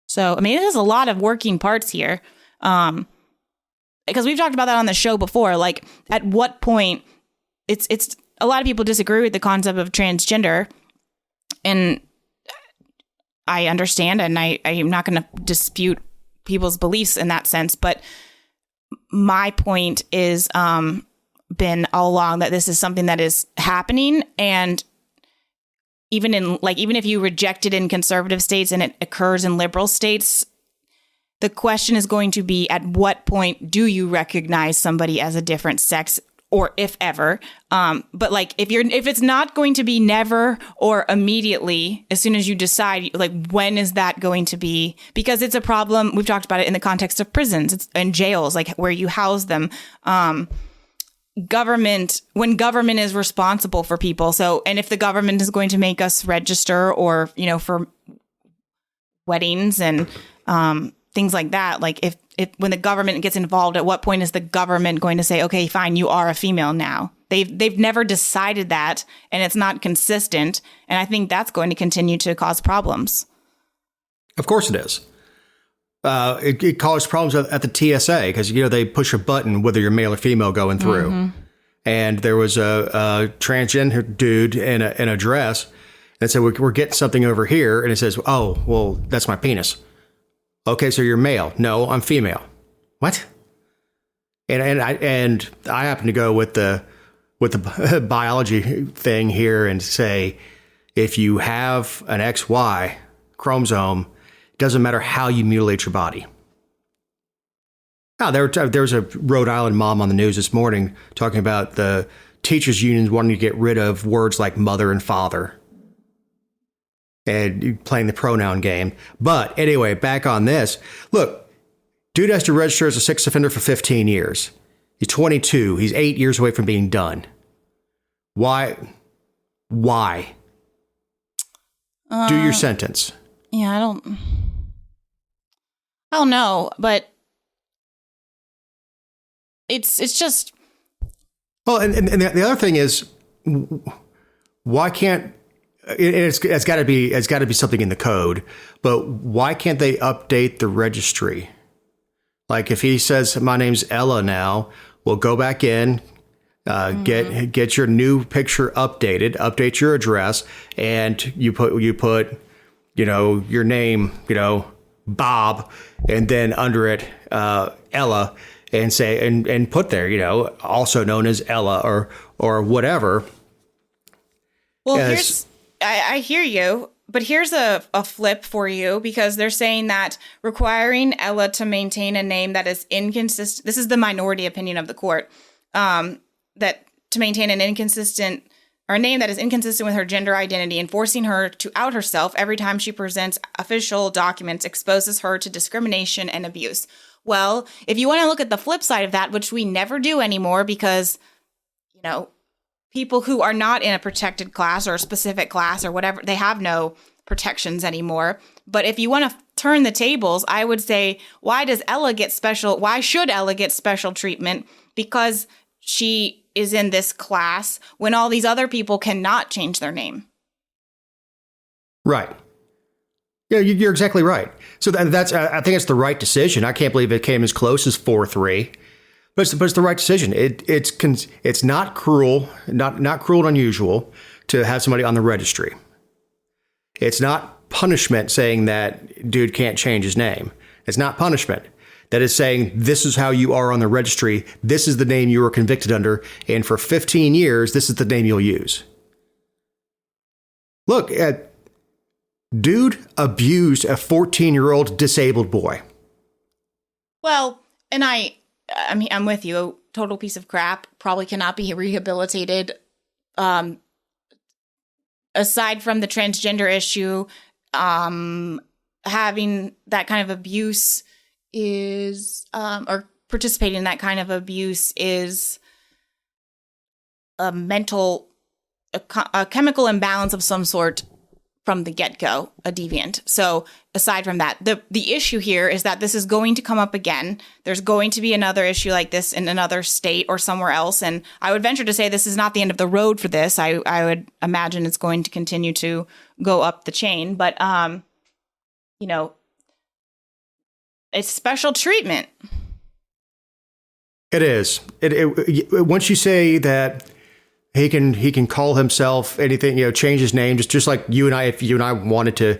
So, there's a lot of working parts here. Because we've talked about that on the show before. At what point, it's a lot of people disagree with the concept of transgender. And I understand, and I am not going to dispute people's beliefs in that sense. But my point is been all along that this is something that is happening, and even if you reject it in conservative states and it occurs in liberal states, the question is going to be, at what point do you recognize somebody as a different sex, or if ever? But if it's not going to be never or immediately, as soon as you decide, when is that going to be? Because it's a problem. We've talked about it in the context of prisons and jails, where you house them. When government is responsible for people. So, and if the government is going to make us register, or, for weddings and things like that. Like if when the government gets involved, at what point is the government going to say, okay, fine, you are a female now? They've never decided that, and it's not consistent. And I think that's going to continue to cause problems. Of course it is. It caused problems at the TSA because, they push a button whether you're male or female going through. Mm-hmm. And there was a transgender dude in a dress that said, we're getting something over here. And it says, oh, well, that's my penis. Okay, so you're male. No, I'm female. What? And I happen to go with the biology thing here and say, if you have an XY chromosome, it doesn't matter how you mutilate your body. Now, there was a Rhode Island mom on the news this morning talking about the teachers' unions wanting to get rid of words like mother and father and playing the pronoun game. But anyway, back on this. Look, dude has to register as a sex offender for 15 years. He's 22. He's 8 years away from being done. Why? Do your sentence. Yeah, I don't know, but it's just. Well, and the other thing is, why can't it's got to be something in the code, but why can't they update the registry? Like if he says my name's Ella now, we'll go back in, get your new picture updated, update your address, and you put your name, Bob, and then under it Ella, and say and put there, also known as Ella or whatever. Well, I hear you, but here's a flip for you, because they're saying that requiring Ella to maintain a name that is inconsistent. This is the minority opinion of the court, that to maintain an inconsistent or a name that is inconsistent with her gender identity and forcing her to out herself every time she presents official documents exposes her to discrimination and abuse. Well, if you want to look at the flip side of that, which we never do anymore because, people who are not in a protected class or a specific class or whatever, they have no protections anymore. But if you want to turn the tables, I would say, why should Ella get special treatment because she is in this class when all these other people cannot change their name? Right. Yeah, you're exactly right. So I think it's the right decision. I can't believe it came as close as 4-3. But it's the right decision. It's not cruel, not cruel and unusual to have somebody on the registry. It's not punishment saying that dude can't change his name. It's not punishment. That is saying this is how you are on the registry. This is the name you were convicted under, and for 15 years, this is the name you'll use. Look, dude abused a 14-year-old disabled boy. Well, and I mean, I'm with you. A total piece of crap, probably cannot be rehabilitated. Aside from the transgender issue, having that kind of abuse is, or participating in that kind of abuse is a chemical imbalance of some sort from the get-go, a deviant. So aside from that, the issue here is that this is going to come up again. There's going to be another issue like this in another state or somewhere else. And I would venture to say this is not the end of the road for this. I would imagine it's going to continue to go up the chain. But, it's special treatment. It is. Once you say that he can call himself anything, change his name, just like you and I, if you and I wanted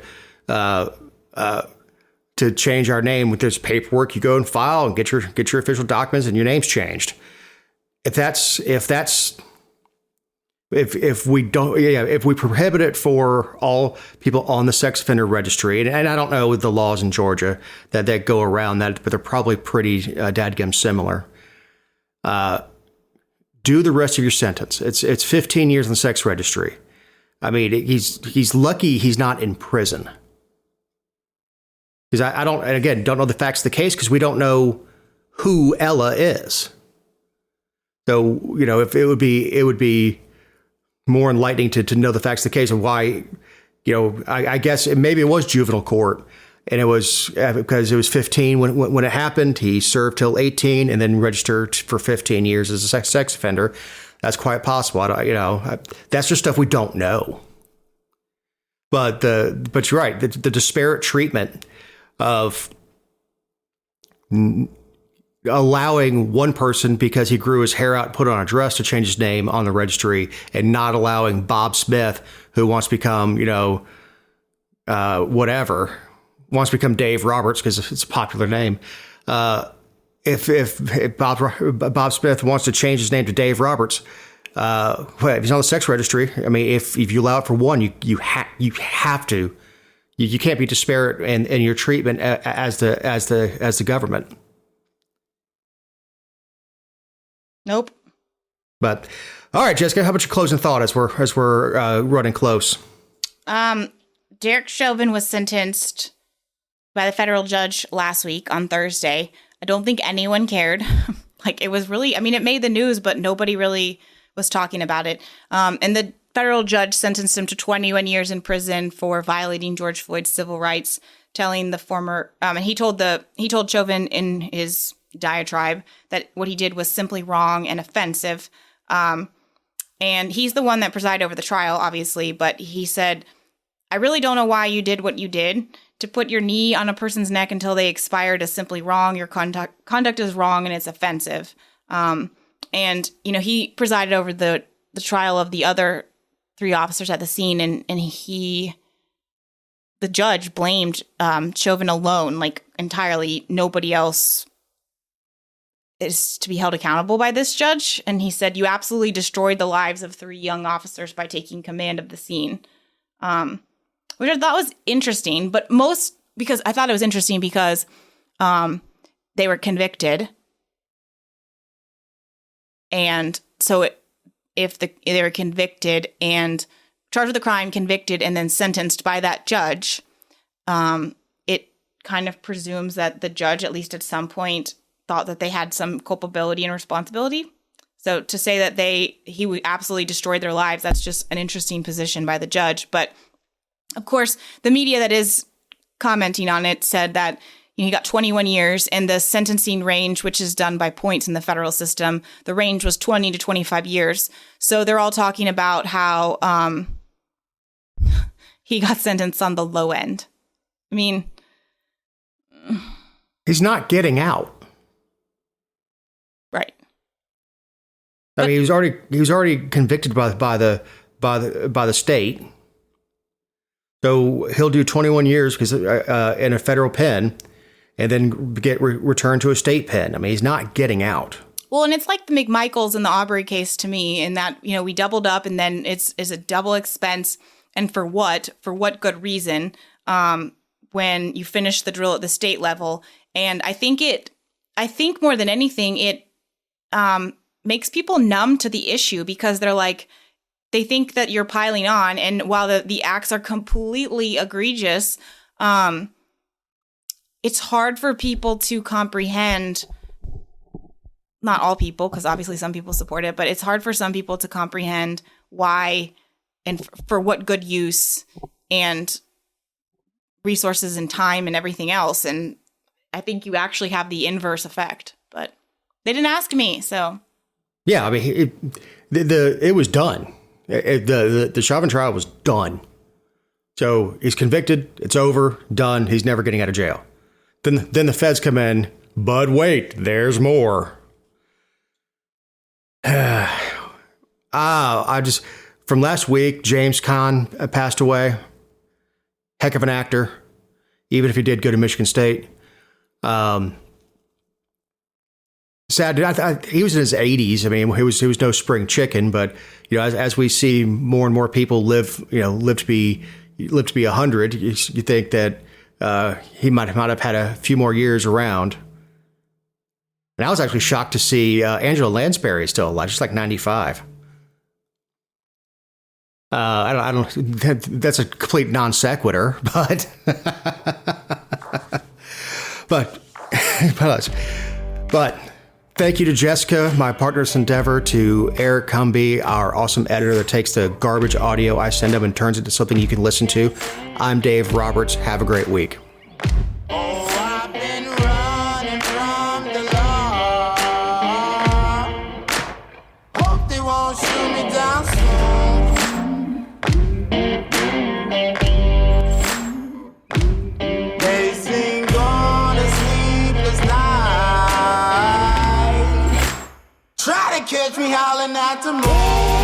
to change our name with this paperwork, you go and file and get your official documents and your name's changed. If we prohibit it for all people on the sex offender registry, and I don't know the laws in Georgia that go around that, but they're probably pretty dadgum similar. Do the rest of your sentence. It's 15 years in the sex registry. I mean, he's lucky he's not in prison. Because I don't know the facts of the case because we don't know who Ella is. So, if it would be more enlightening to know the facts of the case and why, I guess maybe it was juvenile court And it was because it was 15 when it happened. He served till 18 and then registered for 15 years as a sex offender. That's quite possible. That's just stuff we don't know. But you're right. The disparate treatment of allowing one person because he grew his hair out and put on a dress to change his name on the registry, and not allowing Bob Smith, who wants to become, whatever, wants to become Dave Roberts because it's a popular name. If Bob Smith wants to change his name to Dave Roberts, if he's on the sex registry, I mean, if you allow it for one, you have to. You can't be disparate in your treatment as the government. Nope. But all right, Jessica, how about your closing thought as we're running close? Derek Chauvin was sentenced by the federal judge last week on Thursday. I don't think anyone cared. It was really, it made the news, but nobody really was talking about it. And the federal judge sentenced him to 21 years in prison for violating George Floyd's civil rights, telling the former, and he told Chauvin in his diatribe that what he did was simply wrong and offensive. And he's the one that presided over the trial, obviously, but he said, I really don't know why you did what you did. To put your knee on a person's neck until they expired is simply wrong. Your conduct is wrong and it's offensive. And he presided over the trial of the other 3 officers at the scene, and the judge blamed Chauvin alone, entirely. Nobody else is to be held accountable by this judge. And he said, you absolutely destroyed the lives of 3 young officers by taking command of the scene. Which I thought was interesting, but because I thought it was interesting because they were convicted. And so if they were convicted and charged with the crime, convicted, and then sentenced by that judge, it kind of presumes that the judge, at least at some point, thought that they had some culpability and responsibility. So to say that he absolutely destroyed their lives, that's just an interesting position by the judge. But of course, the media that is commenting on it said that he got 21 years, and the sentencing range, which is done by points in the federal system, the range was 20 to 25 years. So they're all talking about how he got sentenced on the low end. I mean, he's not getting out. Right. I mean, he was already convicted by the state. So he'll do 21 years because in a federal pen, and then get returned to a state pen. I mean, he's not getting out. Well, and it's like the McMichaels and the Aubrey case to me, in that we doubled up, and then it's a double expense, and for what good reason? When you finish the drill at the state level, and I think more than anything, it makes people numb to the issue, because they're like, they think that you're piling on, and while the acts are completely egregious, it's hard for people to comprehend. Not all people, because obviously some people support it, but it's hard for some people to comprehend why and for what good use and resources and time and everything else. And I think you actually have the inverse effect, but they didn't ask me, so. Yeah, I mean, it was done. The Chauvin trial was done. So he's convicted. It's over. Done. He's never getting out of jail. Then the feds come in. But wait, there's more. From last week, James Caan passed away. Heck of an actor, even if he did go to Michigan State. Sad. He was in his 80s. I mean, he was no spring chicken. But as we see more and more people live to be 100, you think that he might have had a few more years around. And I was actually shocked to see Angela Lansbury is still alive. She's like 95. I don't. That's a complete non sequitur, but but thank you to Jessica, my partner in this endeavor, to Eric Cumby, our awesome editor that takes the garbage audio I send him and turns it into something you can listen to. I'm Dave Roberts. Have a great week. catch me howling at the moon.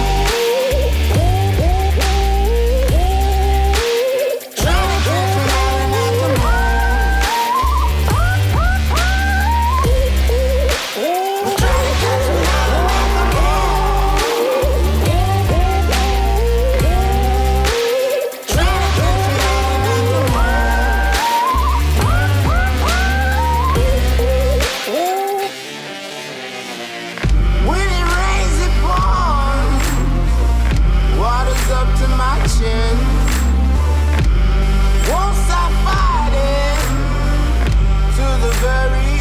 Won't stop fighting to the very